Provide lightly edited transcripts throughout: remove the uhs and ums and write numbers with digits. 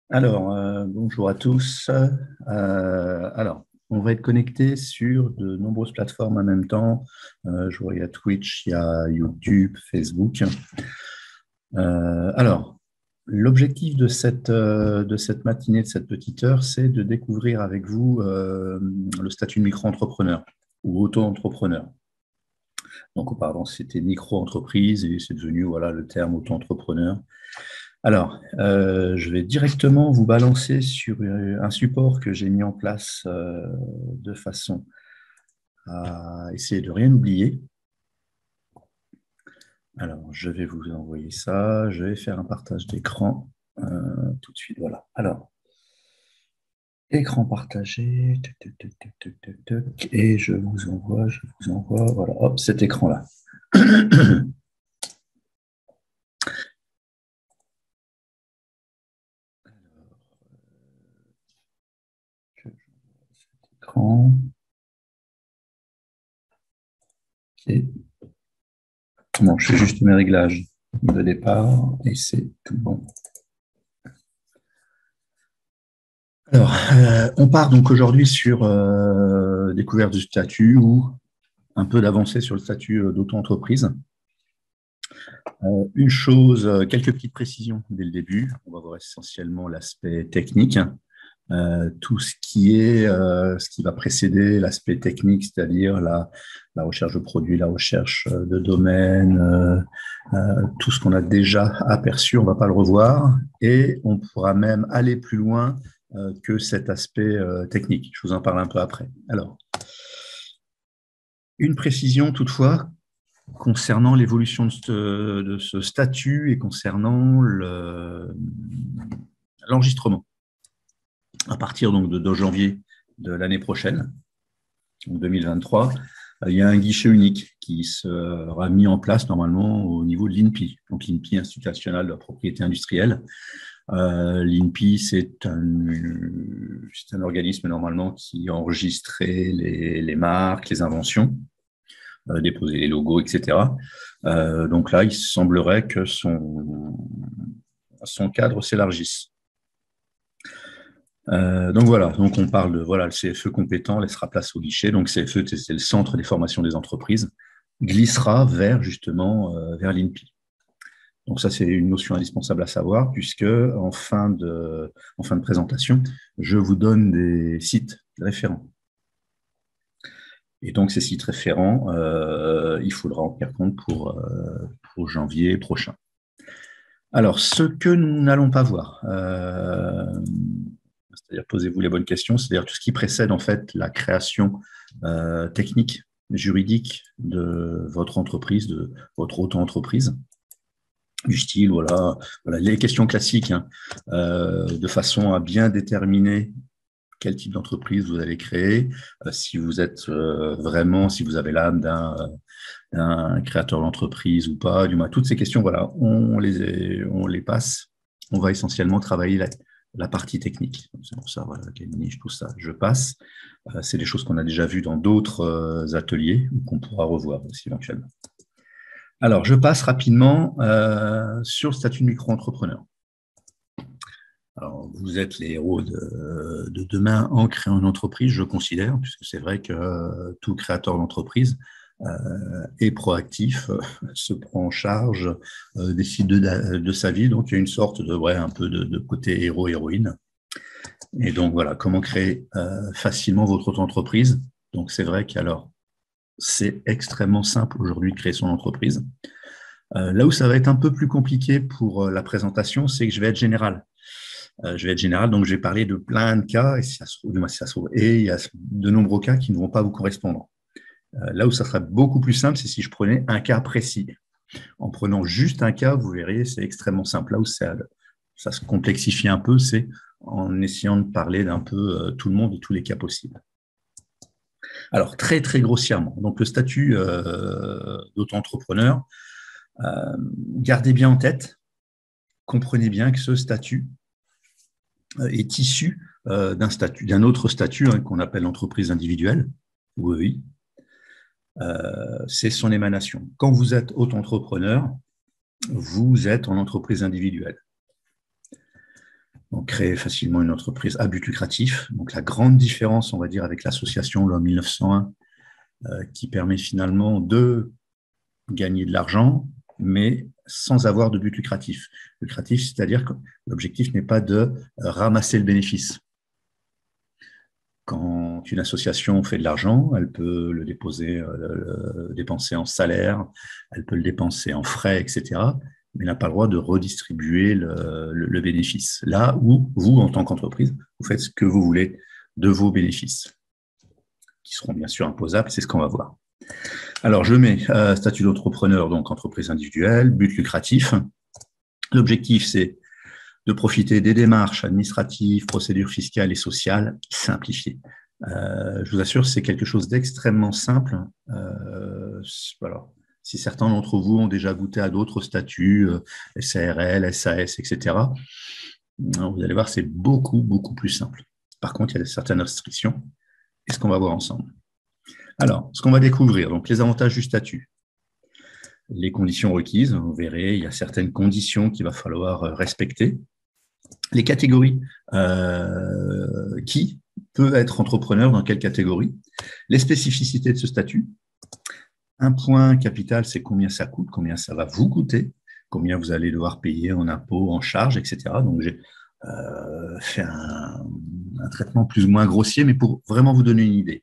Alors, bonjour à tous. On va être connecté sur de nombreuses plateformes en même temps. Je vois, il y a Twitch, il y a YouTube, Facebook. Alors, l'objectif de cette matinée, de cette petite heure, c'est de découvrir avec vous le statut de micro-entrepreneur ou auto-entrepreneur. Donc, auparavant, c'était micro-entreprise et c'est devenu voilà, le terme auto-entrepreneur. Alors, je vais directement vous balancer sur un support que j'ai mis en place de façon à essayer de rien oublier. Alors, je vais vous envoyer ça. Je vais faire un partage d'écran tout de suite. Voilà. Alors, écran partagé. Tuc, tuc, tuc, tuc, tuc, tuc, tuc, et je vous envoie, voilà, hop, cet écran-là. Cet écran. Ok. Bon, je fais juste mes réglages de départ et c'est tout bon. Alors, on part donc aujourd'hui sur découverte du statut ou un peu d'avancée sur le statut d'auto-entreprise. Une chose, quelques petites précisions dès le début. On va voir essentiellement l'aspect technique. Tout ce qui va précéder l'aspect technique, c'est-à-dire la recherche de produits, la recherche de domaines, tout ce qu'on a déjà aperçu, on ne va pas le revoir et on pourra même aller plus loin que cet aspect technique. Je vous en parle un peu après. Alors, une précision toutefois concernant l'évolution de ce statut et concernant l'enregistrement. À partir donc de janvier de l'année prochaine, 2023, il y a un guichet unique qui sera mis en place normalement au niveau de l'INPI, donc l'INPI, Institut national de la propriété industrielle. L'INPI, c'est un organisme normalement qui enregistrait les marques, les inventions, déposer les logos, etc. Donc là, il semblerait que son cadre s'élargisse. Donc voilà, donc on parle de voilà, le CFE compétent laissera place au guichet. Donc CFE, c'est le centre des formations des entreprises, glissera vers justement vers l'INPI. Donc ça, c'est une notion indispensable à savoir, puisque en fin de présentation, je vous donne des sites référents. Et donc ces sites référents, il faudra en tenir compte pour janvier prochain. Alors, ce que nous n'allons pas voir, c'est-à-dire posez-vous les bonnes questions, c'est-à-dire tout ce qui précède en fait la création technique, juridique de votre entreprise, de votre auto-entreprise, du style, voilà les questions classiques, hein, de façon à bien déterminer quel type d'entreprise vous allez créer, si vous êtes vraiment, si vous avez l'âme d'un créateur d'entreprise ou pas, du moins toutes ces questions, voilà, on les passe. On va essentiellement travailler la partie technique. C'est pour ça, voilà, les niches, tout ça, je passe. C'est des choses qu'on a déjà vues dans d'autres ateliers ou qu'on pourra revoir aussi éventuellement. Alors, je passe rapidement sur le statut de micro-entrepreneur. Alors, vous êtes les héros de demain en créant une entreprise, je considère, puisque c'est vrai que tout créateur d'entreprise est proactif, se prend en charge des sites de sa vie. Donc, il y a une sorte de, ouais, un peu de côté héros-héroïne. Et donc, voilà, comment créer facilement votre auto-entreprise. Donc, c'est vrai qu'alors, c'est extrêmement simple aujourd'hui de créer son entreprise. Là où ça va être un peu plus compliqué pour la présentation, c'est que je vais être général. Je vais être général, donc je vais parler de plein de cas, et si ça se trouve, et il y a de nombreux cas qui ne vont pas vous correspondre. Là où ça serait beaucoup plus simple, c'est si je prenais un cas précis. En prenant juste un cas, vous verriez, c'est extrêmement simple. Là où ça se complexifie un peu, c'est en essayant de parler d'un peu tout le monde et tous les cas possibles. Alors, très, très grossièrement, donc le statut d'auto-entrepreneur, gardez bien en tête, comprenez bien que ce statut est issu d'un autre statut hein, qu'on appelle l'entreprise individuelle, oui, c'est son émanation. Quand vous êtes auto-entrepreneur, vous êtes en entreprise individuelle. donc créer facilement une entreprise à but lucratif. Donc la grande différence, on va dire, avec l'association loi 1901, qui permet finalement de gagner de l'argent, mais sans avoir de but lucratif. Lucratif, c'est-à-dire que l'objectif n'est pas de ramasser le bénéfice. Quand une association fait de l'argent, elle peut le dépenser en salaire, elle peut le dépenser en frais, etc., mais n'a pas le droit de redistribuer le bénéfice. Là où vous, en tant qu'entreprise, vous faites ce que vous voulez de vos bénéfices, qui seront bien sûr imposables, c'est ce qu'on va voir. Alors, je mets statut d'entrepreneur, donc entreprise individuelle, but lucratif. L'objectif, c'est de profiter des démarches administratives, procédures fiscales et sociales simplifiées. Je vous assure, c'est quelque chose d'extrêmement simple. Alors, si certains d'entre vous ont déjà goûté à d'autres statuts, SARL, SAS, etc., vous allez voir, c'est beaucoup, beaucoup plus simple. Par contre, il y a certaines restrictions, et ce qu'on va voir ensemble. Alors, ce qu'on va découvrir, donc les avantages du statut. Les conditions requises, vous verrez, il y a certaines conditions qu'il va falloir respecter. Les catégories, qui peut être entrepreneur, dans quelle catégorie, les spécificités de ce statut. Un point capital, c'est combien ça coûte, combien ça va vous coûter, combien vous allez devoir payer en impôts, en charges, etc. Donc, j'ai fait un traitement plus ou moins grossier, mais pour vraiment vous donner une idée.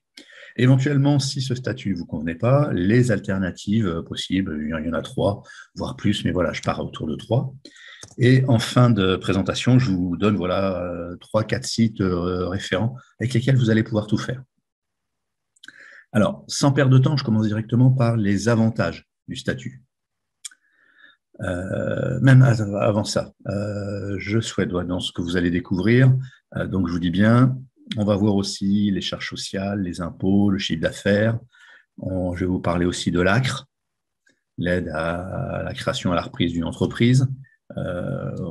Éventuellement, si ce statut ne vous convenait pas, les alternatives possibles, il y en a 3, voire plus, mais voilà, je pars autour de 3. Et en fin de présentation, je vous donne 3-4 sites référents avec lesquels vous allez pouvoir tout faire. Alors, sans perdre de temps, je commence directement par les avantages du statut. Même avant ça, je souhaite, dans ce que vous allez découvrir, donc je vous dis bien, on va voir aussi les charges sociales, les impôts, le chiffre d'affaires. Je vais vous parler aussi de l'ACRE, l'aide à la création et à la reprise d'une entreprise. Je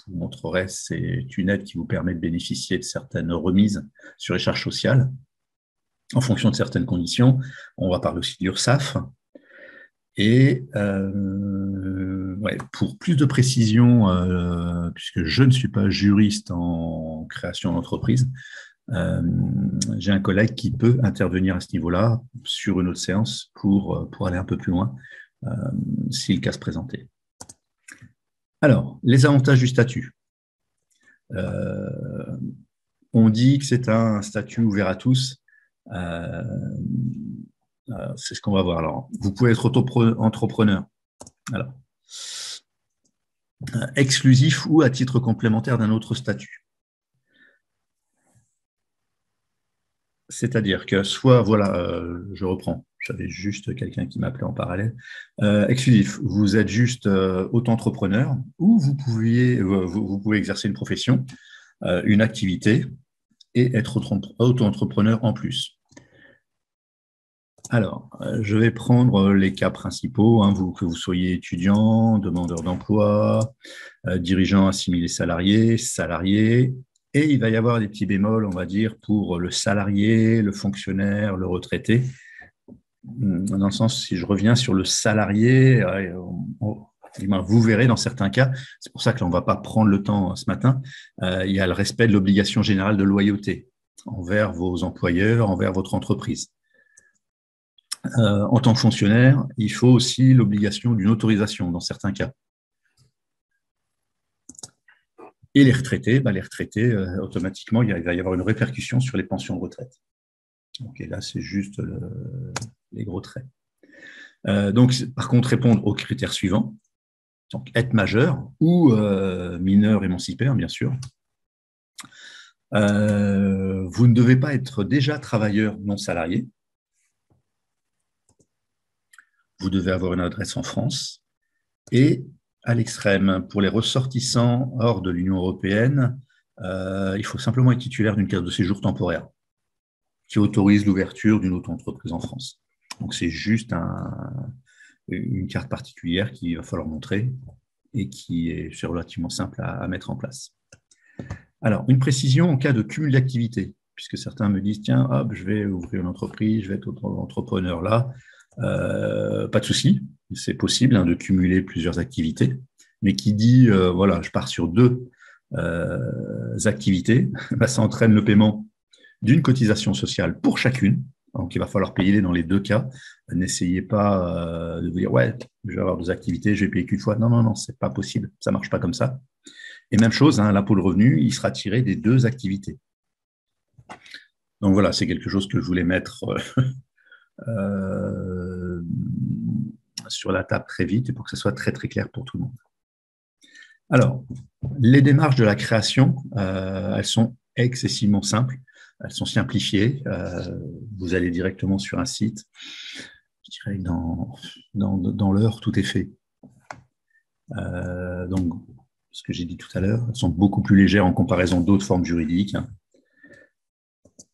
vous montrerai, c'est une aide qui vous permet de bénéficier de certaines remises sur les charges sociales en fonction de certaines conditions. On va parler aussi de l'URSSAF. Et pour plus de précision, puisque je ne suis pas juriste en création d'entreprise, j'ai un collègue qui peut intervenir à ce niveau-là sur une autre séance pour aller un peu plus loin, si le cas se présentait. Alors, les avantages du statut. On dit que c'est un statut ouvert à tous. C'est ce qu'on va voir. Alors, vous pouvez être auto-entrepreneur. Alors, exclusif ou à titre complémentaire d'un autre statut. C'est-à-dire que soit, je reprends, j'avais juste quelqu'un qui m'appelait en parallèle. Exclusif, vous êtes juste auto-entrepreneur ou vous pouvez exercer une profession, une activité et être auto-entrepreneur en plus. Alors, je vais prendre les cas principaux, que vous soyez étudiant, demandeur d'emploi, dirigeant assimilé salarié, et il va y avoir des petits bémols, on va dire, pour le salarié, le fonctionnaire, le retraité. Dans le sens, si je reviens sur le salarié, vous verrez dans certains cas, c'est pour ça que l'on ne va pas prendre le temps ce matin, il y a le respect de l'obligation générale de loyauté envers vos employeurs, envers votre entreprise. En tant que fonctionnaire, il faut aussi l'obligation d'une autorisation dans certains cas. Et les retraités, automatiquement, il va y avoir une répercussion sur les pensions de retraite. Donc, et là, c'est juste les gros traits. Donc, par contre, répondre aux critères suivants. Donc, être majeur ou mineur émancipé, bien sûr. Vous ne devez pas être déjà travailleur non salarié. Vous devez avoir une adresse en France. Et à l'extrême, pour les ressortissants hors de l'Union européenne, il faut simplement être titulaire d'une carte de séjour temporaire qui autorise l'ouverture d'une auto-entreprise en France. Donc, c'est juste une carte particulière qu'il va falloir montrer et qui est relativement simple à mettre en place. Alors, une précision en cas de cumul d'activités, puisque certains me disent, tiens, hop, je vais ouvrir une entreprise, je vais être entrepreneur là. Pas de souci, c'est possible de cumuler plusieurs activités, mais qui dit, je pars sur 2 activités, ça entraîne le paiement d'une cotisation sociale pour chacune. Donc, il va falloir payer dans les deux cas. N'essayez pas de vous dire, ouais, je vais avoir deux activités, je vais payer qu'une fois. Non, non, non, c'est pas possible. Ça marche pas comme ça. Et même chose, hein, l'impôt de revenu, il sera tiré des deux activités. Donc voilà, c'est quelque chose que je voulais mettre sur la table très vite et pour que ce soit très très clair pour tout le monde. Alors, les démarches de la création, elles sont excessivement simples, elles sont simplifiées. Vous allez directement sur un site, je dirais que dans l'heure, tout est fait. Donc, ce que j'ai dit tout à l'heure, elles sont beaucoup plus légères en comparaison d'autres formes juridiques.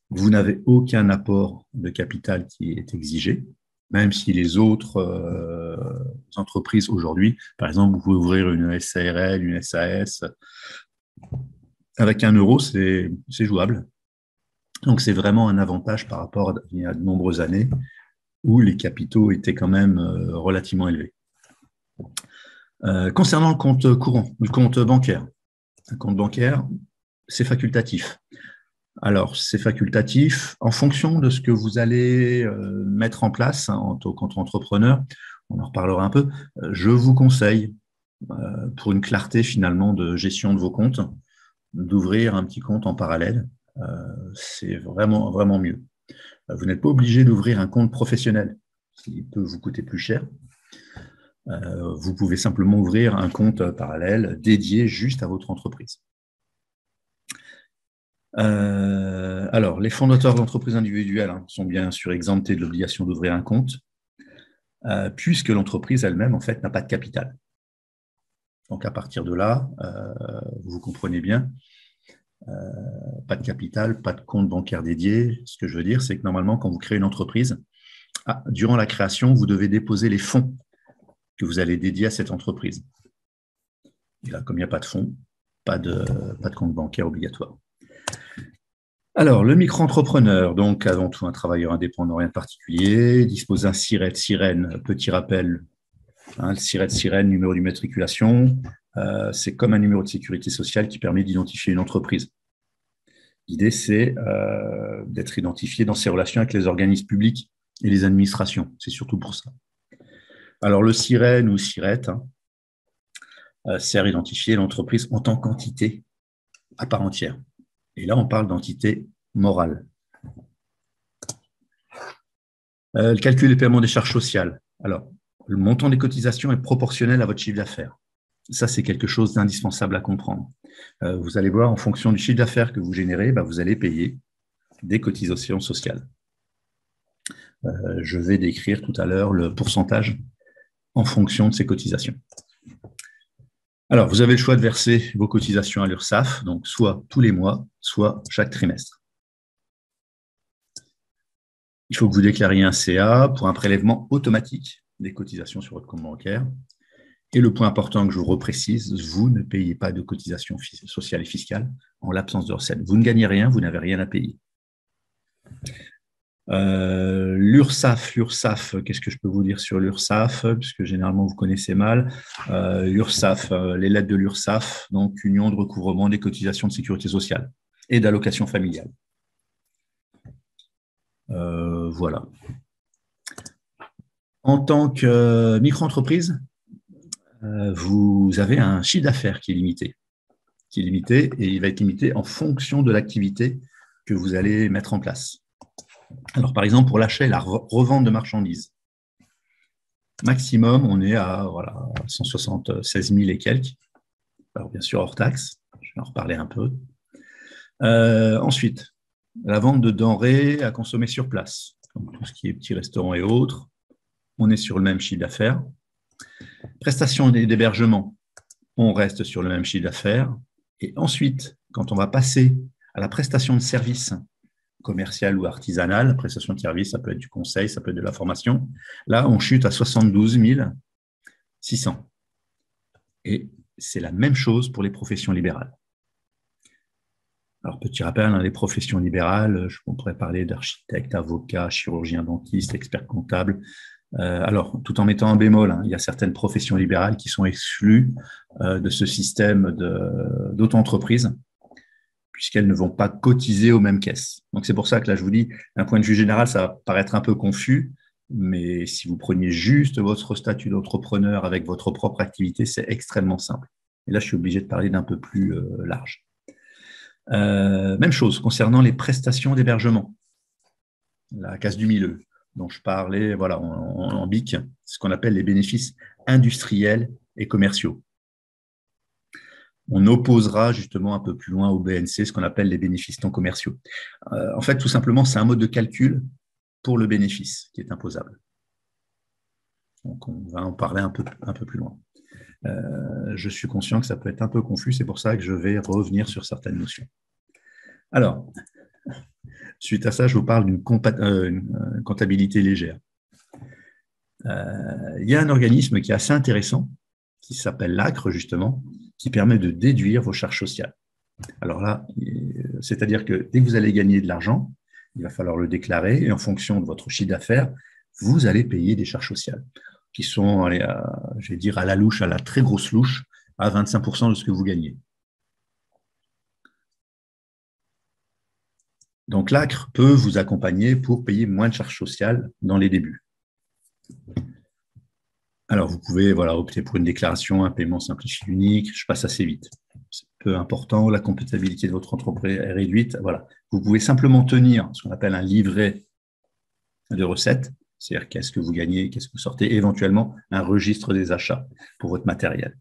Vous n'avez aucun apport de capital qui est exigé, même si les autres entreprises aujourd'hui, par exemple, vous pouvez ouvrir une SARL, une SAS, avec 1 euro, c'est jouable. Donc, c'est vraiment un avantage par rapport à il y a de nombreuses années où les capitaux étaient quand même relativement élevés. Concernant le compte courant, le compte bancaire, un compte bancaire, c'est facultatif. Alors, c'est facultatif en fonction de ce que vous allez mettre en place en tant qu'entrepreneur. On en reparlera un peu. Je vous conseille, pour une clarté finalement de gestion de vos comptes, d'ouvrir un petit compte en parallèle. C'est vraiment, vraiment mieux. Vous n'êtes pas obligé d'ouvrir un compte professionnel, qui peut vous coûter plus cher. Vous pouvez simplement ouvrir un compte parallèle dédié juste à votre entreprise. Alors, les fondateurs d'entreprises individuelles sont bien sûr exemptés de l'obligation d'ouvrir un compte, puisque l'entreprise elle-même, en fait, n'a pas de capital. Donc, à partir de là, vous comprenez bien, pas de capital, pas de compte bancaire dédié. Ce que je veux dire, c'est que normalement, quand vous créez une entreprise, durant la création, vous devez déposer les fonds que vous allez dédier à cette entreprise. Et là, comme il n'y a pas de fonds, pas de compte bancaire obligatoire. Alors, le micro-entrepreneur, donc avant tout un travailleur indépendant, rien de particulier, dispose d'un SIRET, SIREN, petit rappel, le SIRET, SIREN, numéro d'immatriculation, c'est comme un numéro de sécurité sociale qui permet d'identifier une entreprise. L'idée, c'est d'être identifié dans ses relations avec les organismes publics et les administrations, c'est surtout pour ça. Alors, le SIREN ou SIRET sert à identifier l'entreprise en tant qu'entité à part entière. Et là, on parle d'entité morale. Le calcul et paiement des charges sociales. Alors, le montant des cotisations est proportionnel à votre chiffre d'affaires. Ça, c'est quelque chose d'indispensable à comprendre. Vous allez voir, en fonction du chiffre d'affaires que vous générez, vous allez payer des cotisations sociales. Je vais décrire tout à l'heure le pourcentage en fonction de ces cotisations. Alors, vous avez le choix de verser vos cotisations à l'URSSAF, donc soit tous les mois, soit chaque trimestre. Il faut que vous déclariez un CA pour un prélèvement automatique des cotisations sur votre compte bancaire. Et le point important que je vous reprécise, vous ne payez pas de cotisations sociales et fiscales en l'absence de recettes. Vous ne gagnez rien, vous n'avez rien à payer. L'URSSAF, qu'est-ce que je peux vous dire sur l'URSSAF, puisque généralement vous connaissez mal. L'URSSAF, les lettres de l'URSSAF, donc Union de recouvrement des cotisations de sécurité sociale et d'allocation familiale. Voilà. En tant que micro-entreprise, vous avez un chiffre d'affaires qui est limité. Et il va être limité en fonction de l'activité que vous allez mettre en place. Alors, par exemple, pour l'achat et la revente de marchandises, maximum, on est à 176 000 et quelques. Alors, bien sûr, hors taxe, je vais en reparler un peu. Ensuite, la vente de denrées à consommer sur place, donc tout ce qui est petits restaurants et autres, on est sur le même chiffre d'affaires. Prestation d'hébergement, on reste sur le même chiffre d'affaires. Et ensuite, quand on va passer à la prestation de services commercial ou artisanal, la prestation de service, ça peut être du conseil, ça peut être de la formation. Là, on chute à 72 600. Et c'est la même chose pour les professions libérales. Alors, petit rappel, les professions libérales, on pourrait parler d'architecte, avocat, chirurgien, dentiste, expert comptable, Alors, tout en mettant un bémol, hein, il y a certaines professions libérales qui sont exclues de ce système d'auto-entreprise, puisqu'elles ne vont pas cotiser aux mêmes caisses. Donc, c'est pour ça que là, je vous dis, d'un point de vue général, ça va paraître un peu confus, mais si vous preniez juste votre statut d'entrepreneur avec votre propre activité, c'est extrêmement simple. Et là, je suis obligé de parler d'un peu plus large. Même chose concernant les prestations d'hébergement, la case du milieu dont je parlais voilà, en BIC, ce qu'on appelle les bénéfices industriels et commerciaux. On opposera justement un peu plus loin au BNC ce qu'on appelle les bénéfices non commerciaux. En fait, tout simplement, c'est un mode de calcul pour le bénéfice qui est imposable. Donc, on va en parler un peu plus loin. Je suis conscient que ça peut être un peu confus, c'est pour ça que je vais revenir sur certaines notions. Alors, suite à ça, je vous parle d'une comptabilité légère. Il y a un organisme qui est assez intéressant, qui s'appelle l'ACRE, justement, qui permet de déduire vos charges sociales. Alors là, c'est-à-dire que dès que vous allez gagner de l'argent, il va falloir le déclarer, et en fonction de votre chiffre d'affaires, vous allez payer des charges sociales, qui sont, je vais dire, à la louche, à la très grosse louche, à 25% de ce que vous gagnez. Donc l'ACRE peut vous accompagner pour payer moins de charges sociales dans les débuts. Alors, vous pouvez opter pour une déclaration, un paiement simplifié unique. Je passe assez vite. C'est peu important. La comptabilité de votre entreprise est réduite. Voilà. Vous pouvez simplement tenir ce qu'on appelle un livret de recettes, c'est-à-dire qu'est-ce que vous gagnez, qu'est-ce que vous sortez, éventuellement un registre des achats pour votre matériel.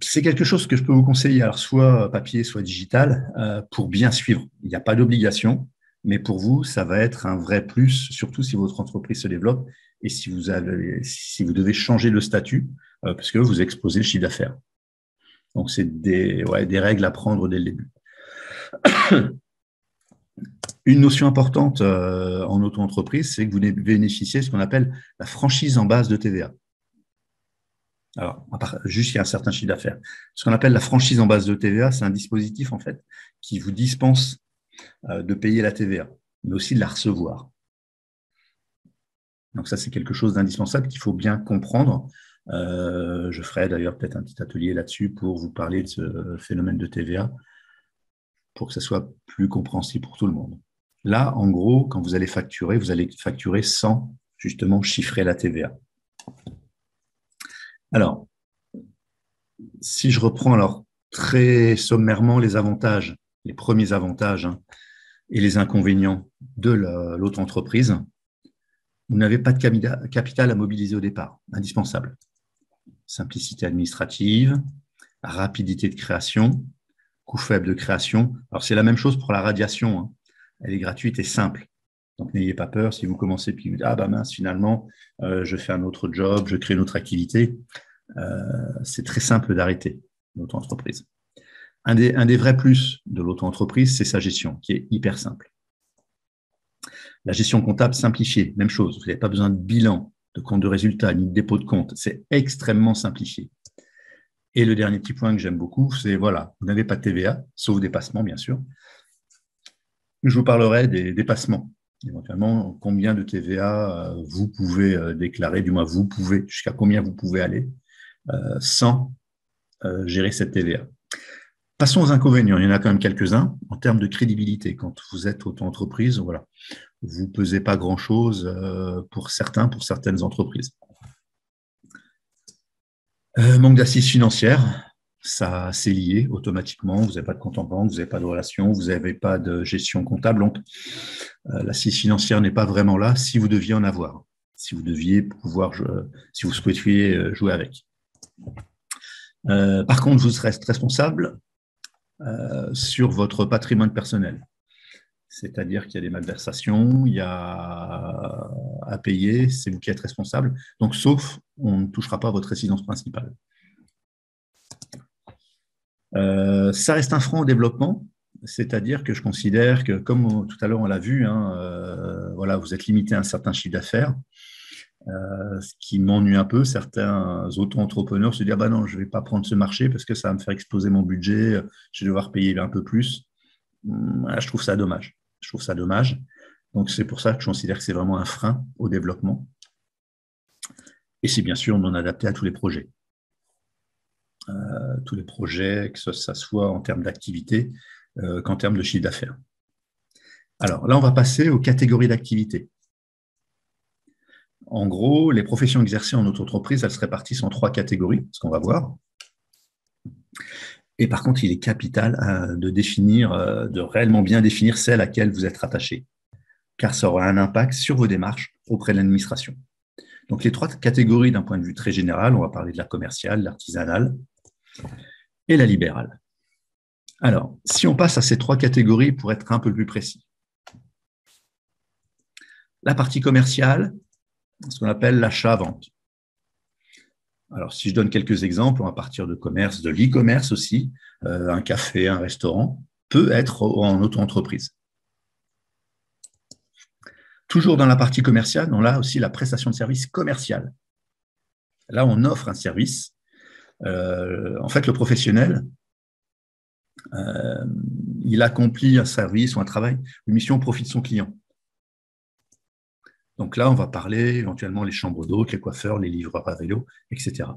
C'est quelque chose que je peux vous conseiller, alors soit papier, soit digital, pour bien suivre. Il n'y a pas d'obligation, mais pour vous, ça va être un vrai plus, surtout si votre entreprise se développe et si vous devez changer le statut, parce que vous exposez le chiffre d'affaires. Donc, c'est des règles à prendre dès le début. Une notion importante en auto-entreprise, c'est que vous bénéficiez de ce qu'on appelle la franchise en base de TVA. Alors, juste il y a un certain chiffre d'affaires. Ce qu'on appelle la franchise en base de TVA, c'est un dispositif en fait qui vous dispense de payer la TVA, mais aussi de la recevoir. Donc ça, c'est quelque chose d'indispensable qu'il faut bien comprendre. Je ferai d'ailleurs peut-être un petit atelier là-dessus pour vous parler de ce phénomène de TVA pour que ça soit plus compréhensible pour tout le monde. Là, en gros, quand vous allez facturer sans justement chiffrer la TVA. Alors, si je reprends très sommairement les avantages, les premiers avantages et les inconvénients de l'auto-entreprise, vous n'avez pas de capital à mobiliser au départ, indispensable. Simplicité administrative, rapidité de création, coût faible de création. Alors, c'est la même chose pour la radiation. Elle est gratuite et simple. Donc, n'ayez pas peur si vous commencez et que vous dites « Ah, bah mince, finalement, je fais un autre job, je crée une autre activité. » C'est très simple d'arrêter l'auto-entreprise. Un des vrais plus de l'auto-entreprise, c'est sa gestion, qui est hyper simple. La gestion comptable simplifiée, même chose. Vous n'avez pas besoin de bilan, de compte de résultat, ni de dépôt de compte. C'est extrêmement simplifié. Et le dernier petit point que j'aime beaucoup, c'est vous n'avez pas de TVA, sauf dépassement, bien sûr. Je vous parlerai des dépassements. Éventuellement, combien de TVA vous pouvez déclarer, du moins jusqu'à combien vous pouvez aller sans gérer cette TVA. Passons aux inconvénients. Il y en a quand même quelques-uns en termes de crédibilité. Quand vous êtes auto-entreprise, vous ne pesez pas grand-chose pour certaines entreprises. Manque d'assises financières, ça c'est lié automatiquement. Vous n'avez pas de compte en banque, vous n'avez pas de relation, vous n'avez pas de gestion comptable. Donc, l'assise financière n'est pas vraiment là si vous deviez en avoir, si vous si vous souhaiteriez jouer avec. Par contre, vous serez responsable sur votre patrimoine personnel. C'est-à-dire qu'il y a des malversations, il y a à payer, c'est vous qui êtes responsable. Donc, sauf, on ne touchera pas à votre résidence principale. Ça reste un frein au développement, c'est-à-dire que je considère que, comme tout à l'heure on l'a vu, vous êtes limité à un certain chiffre d'affaires. Ce qui m'ennuie un peu, certains auto-entrepreneurs se disent « Ah bah non, je ne vais pas prendre ce marché parce que ça va me faire exploser mon budget, je vais devoir payer un peu plus. » Je trouve ça dommage. Donc, c'est pour ça que je considère que c'est vraiment un frein au développement. Et c'est bien sûr non adapté à tous les projets. Que ça soit en termes d'activité qu'en termes de chiffre d'affaires. Alors là, on va passer aux catégories d'activités. En gros, les professions exercées en auto-entreprise, elles se répartissent en 3 catégories, ce qu'on va voir. Et par contre, il est capital de réellement bien définir celle à laquelle vous êtes rattaché, car ça aura un impact sur vos démarches auprès de l'administration. Donc, les 3 catégories d'un point de vue très général, on va parler de la commerciale, l'artisanale et la libérale. Alors, si on passe à ces 3 catégories pour être un peu plus précis. La partie commerciale, ce qu'on appelle l'achat-vente. Alors, si je donne quelques exemples, on va partir de commerce, de l'e-commerce aussi, un café, un restaurant, peut être en auto-entreprise. Toujours dans la partie commerciale, on a aussi la prestation de service commercial. Là, on offre un service. En fait, le professionnel, il accomplit un service ou un travail, une mission au profit de son client. Donc là, on va parler éventuellement les chambres d'hôtes, les coiffeurs, les livreurs à vélo, etc.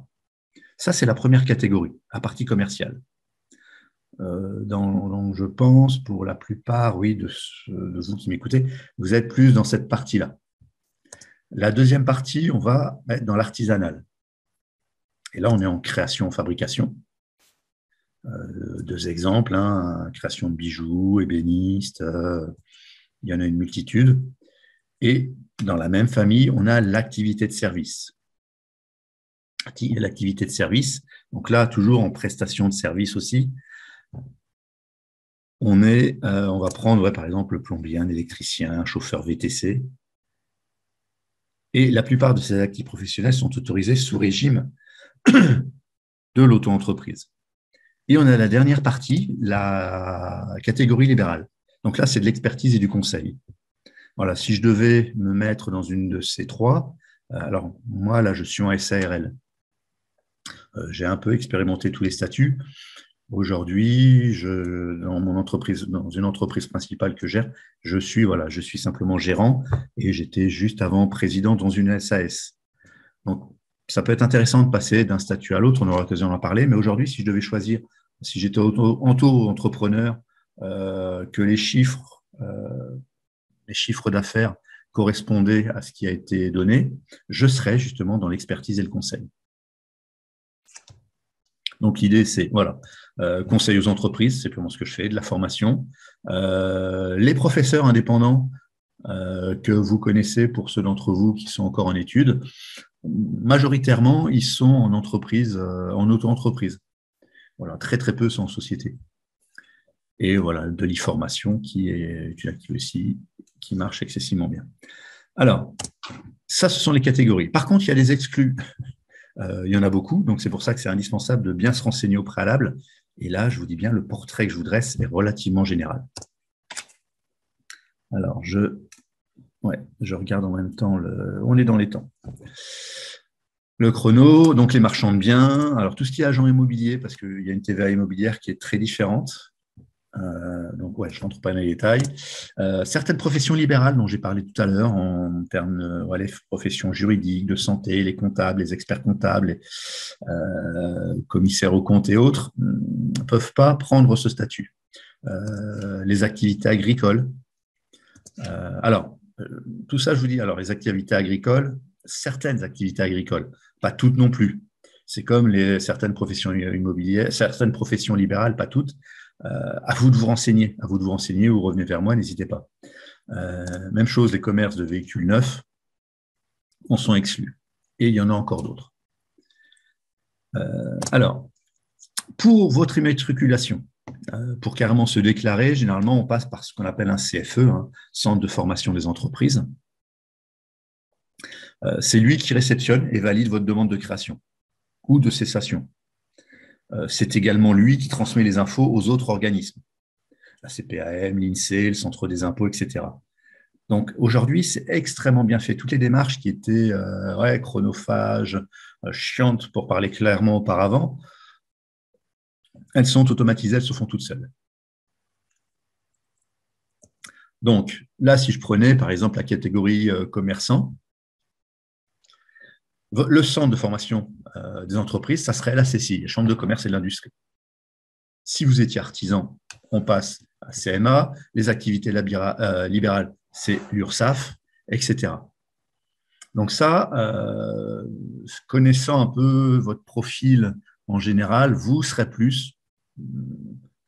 Ça, c'est la première catégorie, la partie commerciale. Donc, je pense, pour la plupart, oui, de vous qui m'écoutez, vous êtes plus dans cette partie-là. La deuxième partie, on va être dans l'artisanal. Et là, on est en création, fabrication. 2 exemples, hein, création de bijoux, ébéniste, il y en a une multitude. Et dans la même famille, on a l'activité de service. L'activité de service, donc là, toujours en prestation de service aussi, on va prendre, par exemple, le plombier, un électricien, un chauffeur VTC. Et la plupart de ces actifs professionnels sont autorisés sous régime de l'auto-entreprise. Et on a la dernière partie, la catégorie libérale. Donc là, c'est de l'expertise et du conseil. Voilà, si je devais me mettre dans une de ces 3, alors moi, là, je suis en SARL. J'ai un peu expérimenté tous les statuts. Aujourd'hui, dans une entreprise principale que gère, je suis simplement gérant et j'étais juste avant président dans une SAS. Donc, ça peut être intéressant de passer d'un statut à l'autre, on aura l'occasion d'en parler, mais aujourd'hui, si je devais choisir, si j'étais auto-entrepreneur, que les chiffres d'affaires correspondaient à ce qui a été donné, je serais justement dans l'expertise et le conseil. Donc, l'idée, c'est, conseil aux entreprises, c'est purement ce que je fais, de la formation. Les professeurs indépendants que vous connaissez, pour ceux d'entre vous qui sont encore en études, majoritairement, ils sont en entreprise, en auto-entreprise. Voilà, très, très peu sont en société. Et voilà, de l'e-formation qui est une activité aussi qui marche excessivement bien. Alors, ça, ce sont les catégories. Par contre, il y a des exclus. Il y en a beaucoup, donc c'est pour ça que c'est indispensable de bien se renseigner au préalable. Et là, je vous dis bien, le portrait que je vous dresse est relativement général. Alors, je regarde en même temps, on est dans les temps. Le chrono, donc les marchands de biens, alors tout ce qui est agent immobilier, parce qu'il y a une TVA immobilière qui est très différente. Donc, je ne rentre pas dans les détails. Certaines professions libérales dont j'ai parlé tout à l'heure, en termes les professions juridiques, de santé, les comptables, les experts comptables, les commissaires aux comptes et autres, ne peuvent pas prendre ce statut. Les activités agricoles. Tout ça, je vous dis, alors les activités agricoles, certaines activités agricoles, pas toutes non plus. C'est comme certaines professions immobilières, certaines professions libérales, pas toutes. À vous de vous renseigner, ou revenez vers moi, n'hésitez pas. Même chose, les commerces de véhicules neufs en sont exclus. Et il y en a encore d'autres. Alors, pour votre immatriculation, pour carrément se déclarer, généralement, on passe par ce qu'on appelle un CFE, Centre de formation des entreprises. C'est lui qui réceptionne et valide votre demande de création ou de cessation. C'est également lui qui transmet les infos aux autres organismes, la CPAM, l'INSEE, le Centre des impôts, etc. Donc aujourd'hui, c'est extrêmement bien fait. Toutes les démarches qui étaient chronophages, chiantes pour parler clairement auparavant, elles sont automatisées, elles se font toutes seules. Donc, là, si je prenais, par exemple, la catégorie commerçant, le centre de formation des entreprises, ça serait la CCI, la Chambre de commerce et de l'industrie. Si vous étiez artisan, on passe à CMA, les activités libérales, c'est l'URSSAF, etc. Donc ça, connaissant un peu votre profil en général, vous serez plus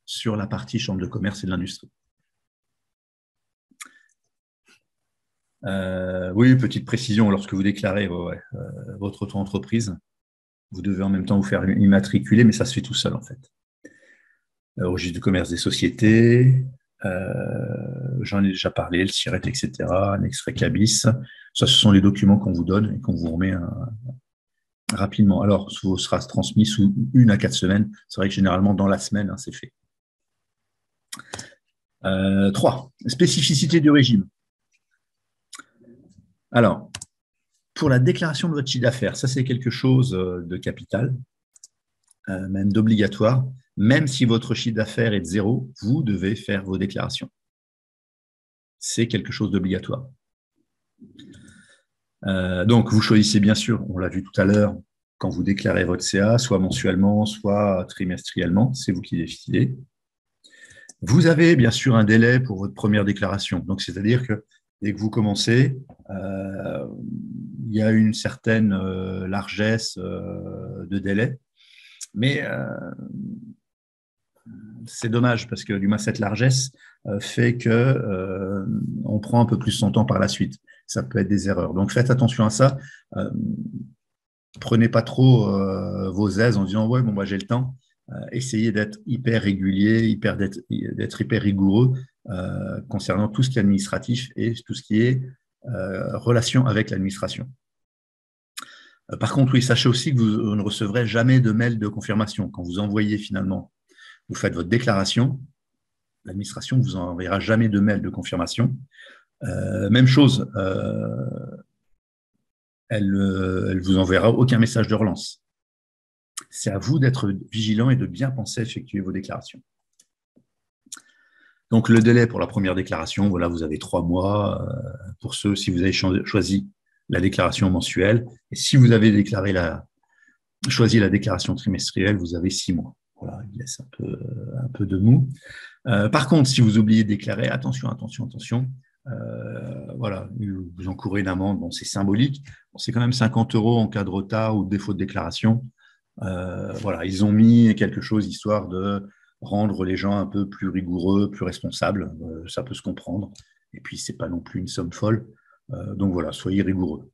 sur la partie Chambre de commerce et de l'industrie. Oui, petite précision, lorsque vous déclarez votre auto-entreprise, vous devez en même temps vous faire immatriculer, mais ça se fait tout seul en fait. Registre du commerce des sociétés, j'en ai déjà parlé, le SIRET, etc., un extrait CABIS. Ça, ce sont les documents qu'on vous donne et qu'on vous remet rapidement. Alors, ça sera transmis sous 1 à 4 semaines. C'est vrai que généralement, dans la semaine, c'est fait. 3. Spécificité du régime. Alors, pour la déclaration de votre chiffre d'affaires, ça, c'est quelque chose de capital, même d'obligatoire. Même si votre chiffre d'affaires est de 0, vous devez faire vos déclarations. C'est quelque chose d'obligatoire. Donc, vous choisissez bien sûr, on l'a vu tout à l'heure, quand vous déclarez votre CA, soit mensuellement, soit trimestriellement, c'est vous qui décidez. Vous avez bien sûr un délai pour votre première déclaration. Donc, c'est-à-dire que dès que vous commencez, il y a une certaine largesse de délai. Mais c'est dommage parce que du moins cette largesse fait que on prend un peu plus son temps par la suite. Ça peut être des erreurs. Donc faites attention à ça. Prenez pas trop vos aises en disant ouais bon moi j'ai le temps. Essayez d'être hyper régulier, d'être hyper rigoureux concernant tout ce qui est administratif et tout ce qui est relation avec l'administration. Par contre, oui, sachez aussi que vous ne recevrez jamais de mail de confirmation. Quand vous envoyez finalement, vous faites votre déclaration, l'administration ne vous enverra jamais de mail de confirmation. Même chose, elle vous enverra aucun message de relance. C'est à vous d'être vigilant et de bien penser à effectuer vos déclarations. Donc, le délai pour la première déclaration, voilà, vous avez 3 mois. Pour ceux, si vous avez choisi la déclaration mensuelle, et si vous avez choisi la déclaration trimestrielle, vous avez 6 mois. Voilà, il laisse un peu de mou. Par contre, si vous oubliez de déclarer, attention, voilà, vous encourez une amende, bon, c'est symbolique, bon, c'est quand même 50 € en cas de retard ou de défaut de déclaration. Voilà, ils ont mis quelque chose histoire de rendre les gens un peu plus rigoureux, plus responsables, ça peut se comprendre. Et puis, c'est pas non plus une somme folle. Donc voilà, soyez rigoureux.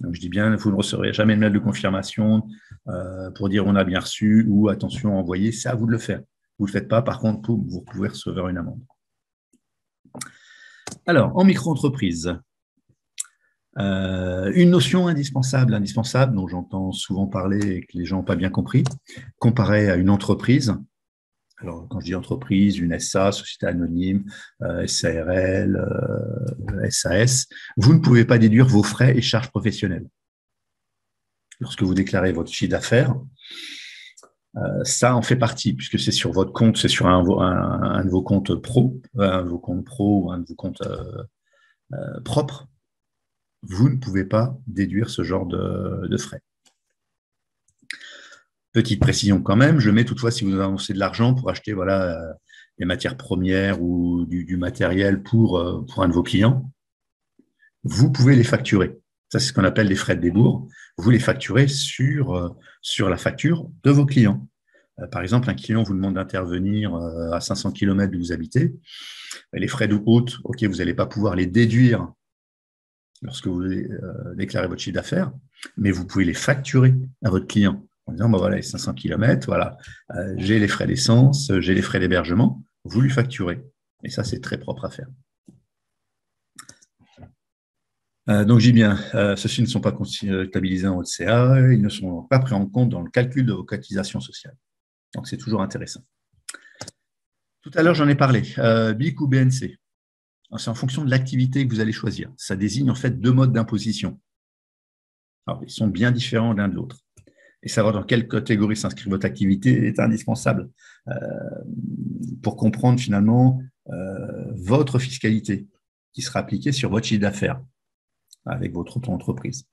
Donc je dis bien, vous ne recevrez jamais de mail de confirmation pour dire on a bien reçu ou attention envoyé, c'est à vous de le faire. Vous ne le faites pas, par contre, vous pouvez recevoir une amende. Alors, en micro-entreprise, une notion indispensable, dont j'entends souvent parler et que les gens n'ont pas bien compris, comparé à une entreprise. Alors, quand je dis entreprise, une SA, société anonyme, SARL, SAS, vous ne pouvez pas déduire vos frais et charges professionnelles. Lorsque vous déclarez votre chiffre d'affaires, ça en fait partie, puisque c'est sur votre compte, c'est sur un de vos comptes pro, un de vos comptes pro ou un de vos comptes propres. Vous ne pouvez pas déduire ce genre de frais. Petite précision quand même, je mets toutefois si vous avancez de l'argent pour acheter des matières premières ou du matériel pour un de vos clients, vous pouvez les facturer. Ça, c'est ce qu'on appelle les frais de débours. Vous les facturez sur la facture de vos clients. Par exemple, un client vous demande d'intervenir à 500 km d'où vous habitez. Les frais de route, OK, vous n'allez pas pouvoir les déduire lorsque vous déclarez votre chiffre d'affaires, mais vous pouvez les facturer à votre client en disant, voilà, les 500 km, voilà, j'ai les frais d'essence, j'ai les frais d'hébergement, vous lui facturez. Et ça, c'est très propre à faire. Donc, je dis bien, ceux-ci ne sont pas comptabilisés dans votre CA, ils ne sont pas pris en compte dans le calcul de vos cotisations sociales. Donc, c'est toujours intéressant. Tout à l'heure, j'en ai parlé. BIC ou BNC. C'est en fonction de l'activité que vous allez choisir. Ça désigne en fait 2 modes d'imposition. Alors, ils sont bien différents l'un de l'autre. Et savoir dans quelle catégorie s'inscrit votre activité est indispensable pour comprendre finalement votre fiscalité qui sera appliquée sur votre chiffre d'affaires avec votre auto-entreprise.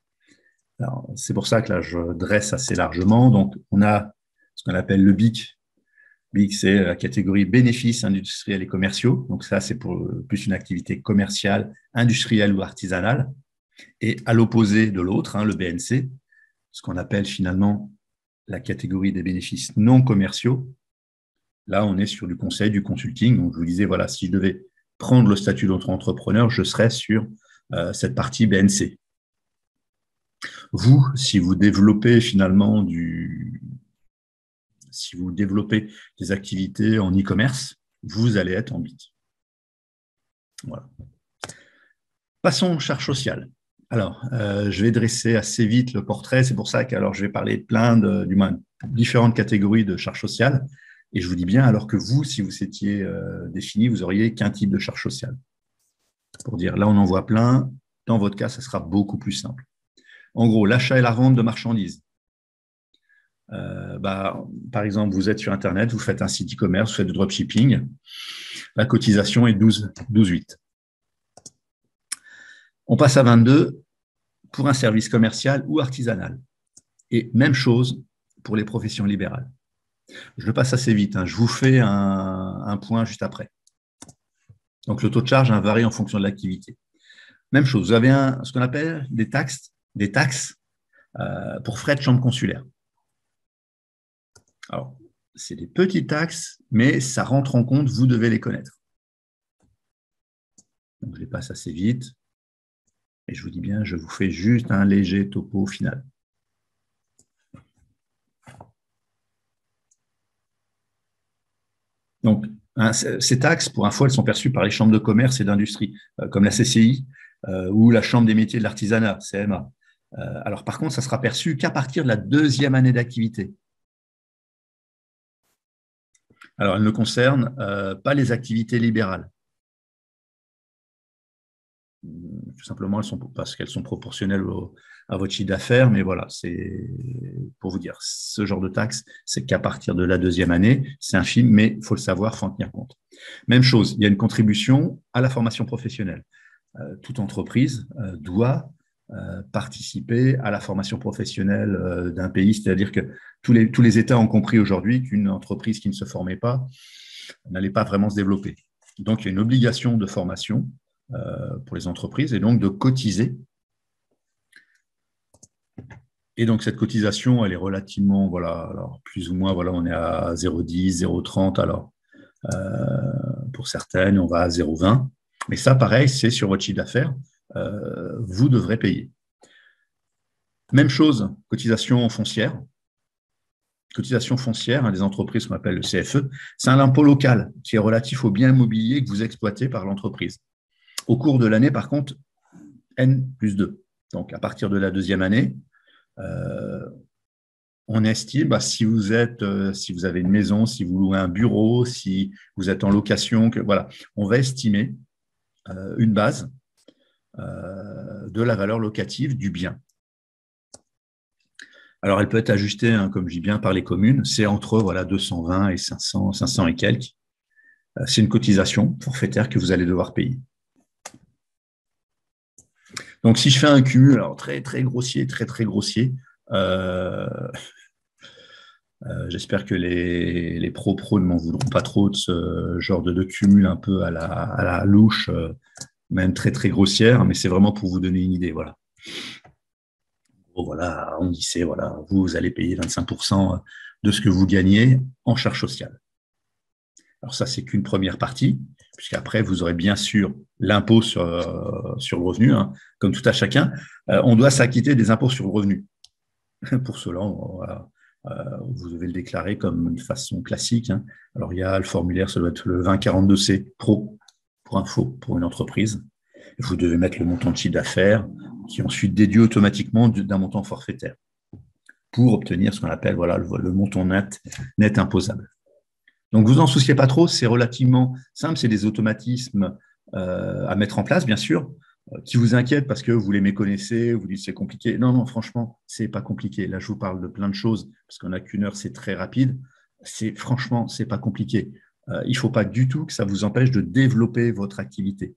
C'est pour ça que là, je dresse assez largement. Donc, on a ce qu'on appelle le BIC. BIC, c'est la catégorie bénéfices industriels et commerciaux. Donc, ça, c'est pour plus une activité commerciale, industrielle ou artisanale. Et à l'opposé de l'autre, le BNC, ce qu'on appelle finalement la catégorie des bénéfices non commerciaux. Là, on est sur du conseil, du consulting. Donc, je vous disais, voilà, si je devais prendre le statut d'auto-entrepreneur, je serais sur cette partie BNC. Vous, si vous développez finalement si vous développez des activités en e-commerce, vous allez être en BIC. Voilà. Passons aux charges sociales. Alors, je vais dresser assez vite le portrait. C'est pour ça que je vais parler de différentes catégories de charges sociales. Et je vous dis bien, alors que vous, si vous étiez défini, vous auriez qu'un type de charge sociale. Pour dire, là, on en voit plein. Dans votre cas, ça sera beaucoup plus simple. En gros, l'achat et la vente de marchandises. Par exemple, vous êtes sur Internet, vous faites un site e-commerce, vous faites du dropshipping. La cotisation est 12,8. On passe à 22 pour un service commercial ou artisanal. Et même chose pour les professions libérales. Je le passe assez vite. Je vous fais un point juste après. Donc, le taux de charge varie en fonction de l'activité. Même chose, vous avez ce qu'on appelle des taxes pour frais de chambre consulaire. Alors, c'est des petites taxes, mais ça rentre en compte, vous devez les connaître. Donc, je les passe assez vite. Et je vous dis bien, je vous fais juste un léger topo final. Donc, ces taxes, pour info, elles sont perçues par les chambres de commerce et d'industrie, comme la CCI ou la Chambre des métiers de l'artisanat, CMA. Alors, par contre, ça sera perçu qu'à partir de la 2e année d'activité. Alors, elles ne concernent pas les activités libérales. Tout simplement, parce qu'elles sont proportionnelles à votre chiffre d'affaires, mais voilà, c'est pour vous dire, ce genre de taxe, c'est qu'à partir de la 2e année, c'est infime, mais il faut le savoir, il faut en tenir compte. Même chose, il y a une contribution à la formation professionnelle. Toute entreprise doit participer à la formation professionnelle d'un pays, c'est-à-dire que tous les États ont compris aujourd'hui qu'une entreprise qui ne se formait pas n'allait pas vraiment se développer. Donc, il y a une obligation de formation pour les entreprises et donc de cotiser. Et donc, cette cotisation, elle est relativement, voilà, alors plus ou moins, voilà, on est à 0,10, 0,30, alors pour certaines, on va à 0,20. Mais ça, pareil, c'est sur votre chiffre d'affaires, vous devrez payer. Même chose, cotisation foncière. Cotisation foncière des entreprises qu'on appelle le CFE, c'est un impôt local qui est relatif aux biens immobiliers que vous exploitez par l'entreprise. Au cours de l'année, par contre, N+2. Donc, à partir de la 2e année, on estime, si vous avez une maison, si vous louez un bureau, si vous êtes en location, voilà, on va estimer une base de la valeur locative du bien. Alors, elle peut être ajustée, comme je dis bien, par les communes. C'est entre 220 et 500 et quelques. C'est une cotisation forfaitaire que vous allez devoir payer. Donc, si je fais un cumul, alors très, très grossier, j'espère que les pros ne m'en voudront pas trop de ce genre de cumul un peu à la louche, même très, très grossière, mais c'est vraiment pour vous donner une idée. Voilà. Voilà, on dit voilà, vous allez payer 25% de ce que vous gagnez en charge sociale. Alors ça, c'est qu'une première partie, puisqu'après, vous aurez bien sûr l'impôt sur le revenu, comme tout à chacun. On doit s'acquitter des impôts sur le revenu. Pour cela, voilà, vous devez le déclarer comme une façon classique. Alors, il y a le formulaire, ça doit être le 2042C Pro, pour info, pour une entreprise. Vous devez mettre le montant de chiffre d'affaires, qui est ensuite déduit automatiquement d'un montant forfaitaire, pour obtenir ce qu'on appelle le montant net imposable. Donc, vous en souciez pas trop, c'est relativement simple, c'est des automatismes à mettre en place, bien sûr, qui vous inquiètent parce que vous les méconnaissez, vous dites c'est compliqué. Non, franchement, c'est pas compliqué. Là, je vous parle de plein de choses, parce qu'on n'a qu'une heure, c'est très rapide. Franchement, c'est pas compliqué. il ne faut pas du tout que ça vous empêche de développer votre activité.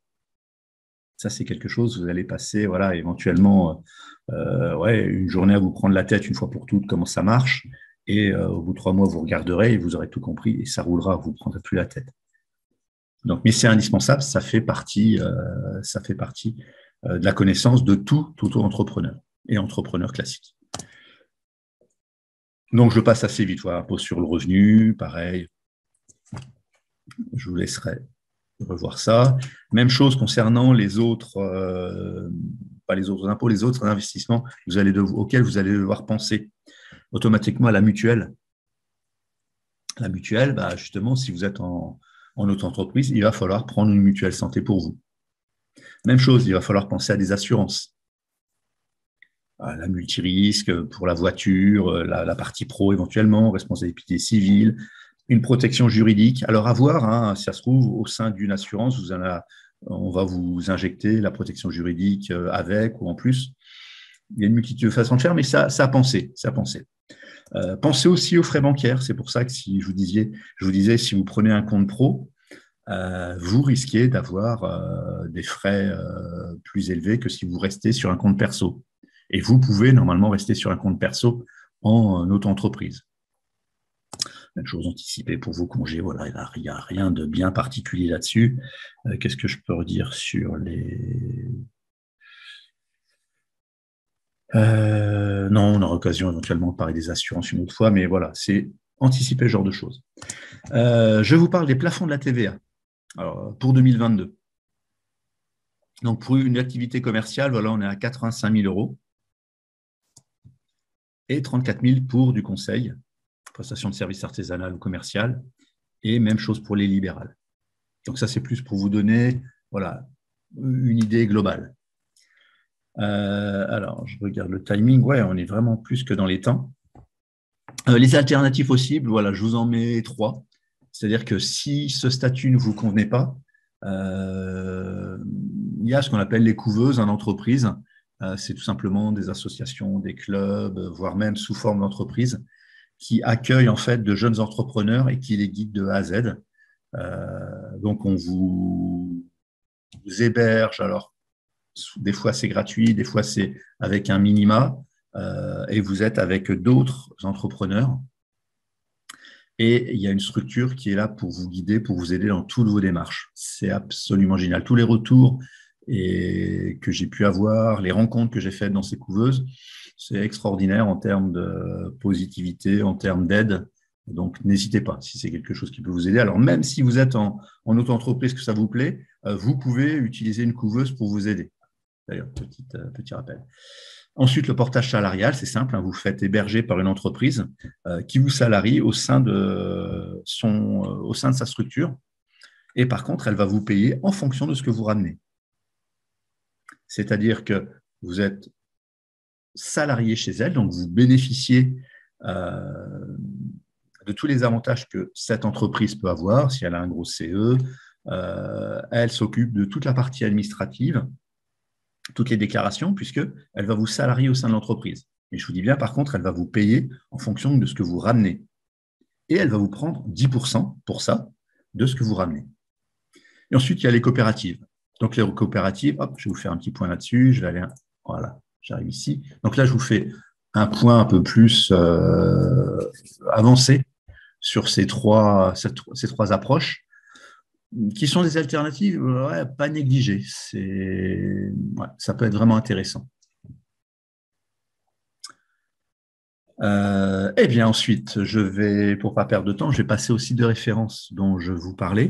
Ça, c'est quelque chose, vous allez passer voilà, éventuellement une journée à vous prendre la tête une fois pour toutes, comment ça marche, et au bout de 3 mois, vous regarderez et vous aurez tout compris, et ça roulera, vous ne prendrez plus la tête. Donc, mais c'est indispensable, ça fait partie de la connaissance de tout entrepreneur et entrepreneur classique. Donc, je passe assez vite. Voilà, impôt sur le revenu, pareil. Je vous laisserai revoir ça. Même chose concernant les autres, pas les autres impôts, les autres investissements auxquels vous allez devoir penser automatiquement à la mutuelle. La mutuelle, justement, si vous êtes en auto-entreprise, il va falloir prendre une mutuelle santé pour vous. Même chose, il va falloir penser à des assurances. La multirisque pour la voiture, la partie pro éventuellement, responsabilité civile, une protection juridique. Alors à voir, si ça se trouve, au sein d'une assurance, on va vous injecter la protection juridique avec ou en plus. Il y a une multitude de façons de faire, mais ça a pensé. Pensez aussi aux frais bancaires. C'est pour ça que si je vous disais, si vous prenez un compte pro, vous risquez d'avoir des frais plus élevés que si vous restez sur un compte perso. Et vous pouvez normalement rester sur un compte perso en auto-entreprise. Même chose anticipée pour vos congés. Voilà, il n'y a rien de bien particulier là-dessus. Qu'est-ce que je peux redire sur les... non, on aura l'occasion éventuellement de parler des assurances une autre fois, mais voilà, c'est anticiper ce genre de choses. Je vous parle des plafonds de la TVA pour 2022. Donc, pour une activité commerciale, voilà, on est à 85 000 € et 34 000 pour du conseil, prestation de services artisanal ou commercial, et même chose pour les libérales. Donc, ça, c'est plus pour vous donner une idée globale. Alors, je regarde le timing. Ouais, on est vraiment plus que dans les temps. Les alternatives possibles, voilà, je vous en mets 3. C'est-à-dire que si ce statut ne vous convenait pas, il y a ce qu'on appelle les couveuses en entreprise. C'est tout simplement des associations, des clubs, voire même sous forme d'entreprise, qui accueillent en fait de jeunes entrepreneurs et qui les guident de A à Z. Donc, on vous héberge. Alors, des fois, c'est gratuit, des fois, c'est avec un minima, et vous êtes avec d'autres entrepreneurs. Et il y a une structure qui est là pour vous guider, pour vous aider dans toutes vos démarches. C'est absolument génial. Tous les retours que j'ai pu avoir, les rencontres que j'ai faites dans ces couveuses, c'est extraordinaire en termes de positivité, en termes d'aide. Donc, n'hésitez pas si c'est quelque chose qui peut vous aider. Alors, même si vous êtes en auto-entreprise, que ça vous plaît, vous pouvez utiliser une couveuse pour vous aider. D'ailleurs, petit rappel. Ensuite, le portage salarial, c'est simple, vous faites héberger par une entreprise qui vous salarie au sein de sa structure. Et par contre, elle va vous payer en fonction de ce que vous ramenez. C'est-à-dire que vous êtes salarié chez elle, donc vous bénéficiez de tous les avantages que cette entreprise peut avoir. Si elle a un gros CE, elle s'occupe de toute la partie administrative, toutes les déclarations, puisqu'elle va vous salarier au sein de l'entreprise. Et je vous dis bien, par contre, elle va vous payer en fonction de ce que vous ramenez. Et elle va vous prendre 10% pour ça, de ce que vous ramenez. Et ensuite, il y a les coopératives. Donc, les coopératives, je vais vous faire un petit point là-dessus. Je vais aller, voilà, j'arrive ici. Donc là, je vous fais un point un peu plus avancé sur ces trois approches, qui sont des alternatives pas négligées. Ça peut être vraiment intéressant. Eh bien, ensuite, pour ne pas perdre de temps, je vais passer aux sites de référence dont je vous parlais,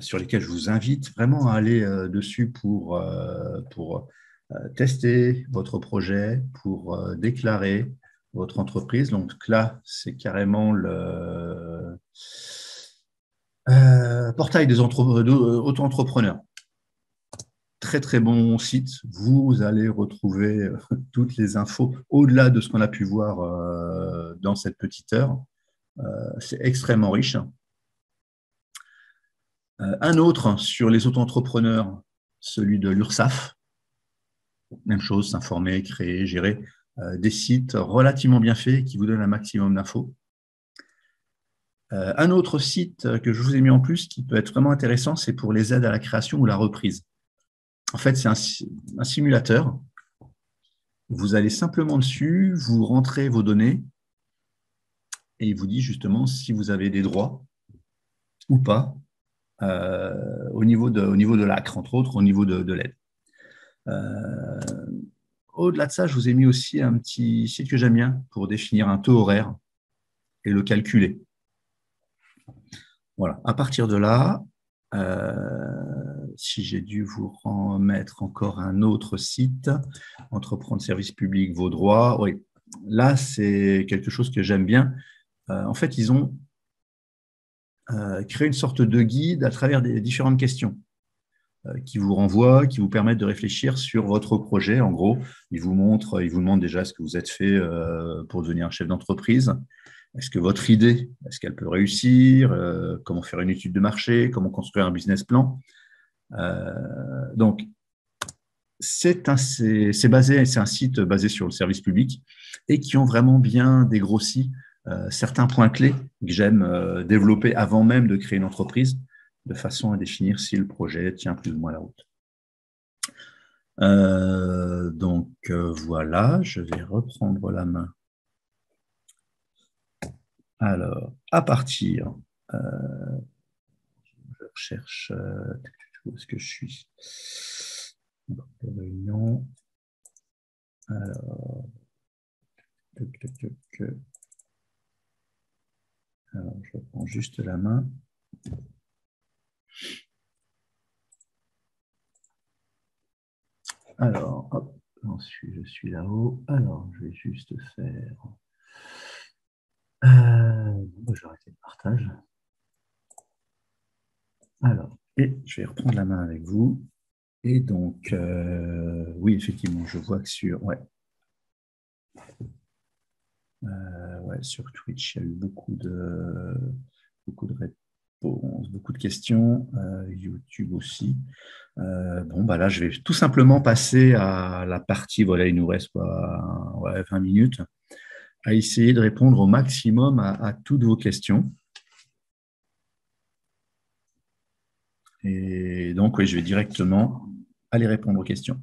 sur lesquels je vous invite vraiment à aller dessus pour tester votre projet, pour déclarer votre entreprise. Donc là, c'est carrément le portail des auto-entrepreneurs. Très, très bon site. Vous allez retrouver toutes les infos au-delà de ce qu'on a pu voir dans cette petite heure. C'est extrêmement riche. Un autre sur les auto-entrepreneurs, celui de l'URSSAF. Même chose, s'informer, créer, gérer des sites relativement bien faits qui vous donnent un maximum d'infos. Un autre site que je vous ai mis en plus qui peut être vraiment intéressant, c'est pour les aides à la création ou la reprise. En fait, c'est un simulateur. Vous allez simplement dessus, vous rentrez vos données et il vous dit justement si vous avez des droits ou pas au niveau de l'ACRE, entre autres, au niveau de l'aide. Au-delà de ça, je vous ai mis aussi un petit site que j'aime bien pour définir un taux horaire et le calculer. Voilà. À partir de là, si j'ai dû vous remettre encore un autre site, Entreprendre service public, vos droits, oui. Là, c'est quelque chose que j'aime bien. En fait, ils ont créé une sorte de guide à travers des différentes questions qui vous renvoient, qui vous permettent de réfléchir sur votre projet. En gros, ils vous demandent déjà ce que vous êtes fait pour devenir un chef d'entreprise. Est-ce que votre idée, est-ce qu'elle peut réussir? Comment faire une étude de marché? Comment construire un business plan? Donc, c'est un site basé sur le service public et qui ont vraiment bien dégrossi certains points clés que j'aime développer avant même de créer une entreprise, de façon à définir si le projet tient plus ou moins la route. Voilà, je vais reprendre la main. Alors, à partir, je recherche où est-ce que je suis. Réunion. Alors, alors, je prends juste la main. Alors, hop, je suis là-haut. Alors, je vais juste faire. Je vais arrêter le partage. Alors, et je vais reprendre la main avec vous. Et donc, oui, effectivement, je vois que sur. Ouais. Ouais, sur Twitch, il y a eu beaucoup de réponses, beaucoup de questions. YouTube aussi. Bon, bah là, je vais tout simplement passer à la partie. Voilà, il nous reste quoi, 20 minutes, à essayer de répondre au maximum à toutes vos questions. Et donc, oui, je vais directement aller répondre aux questions.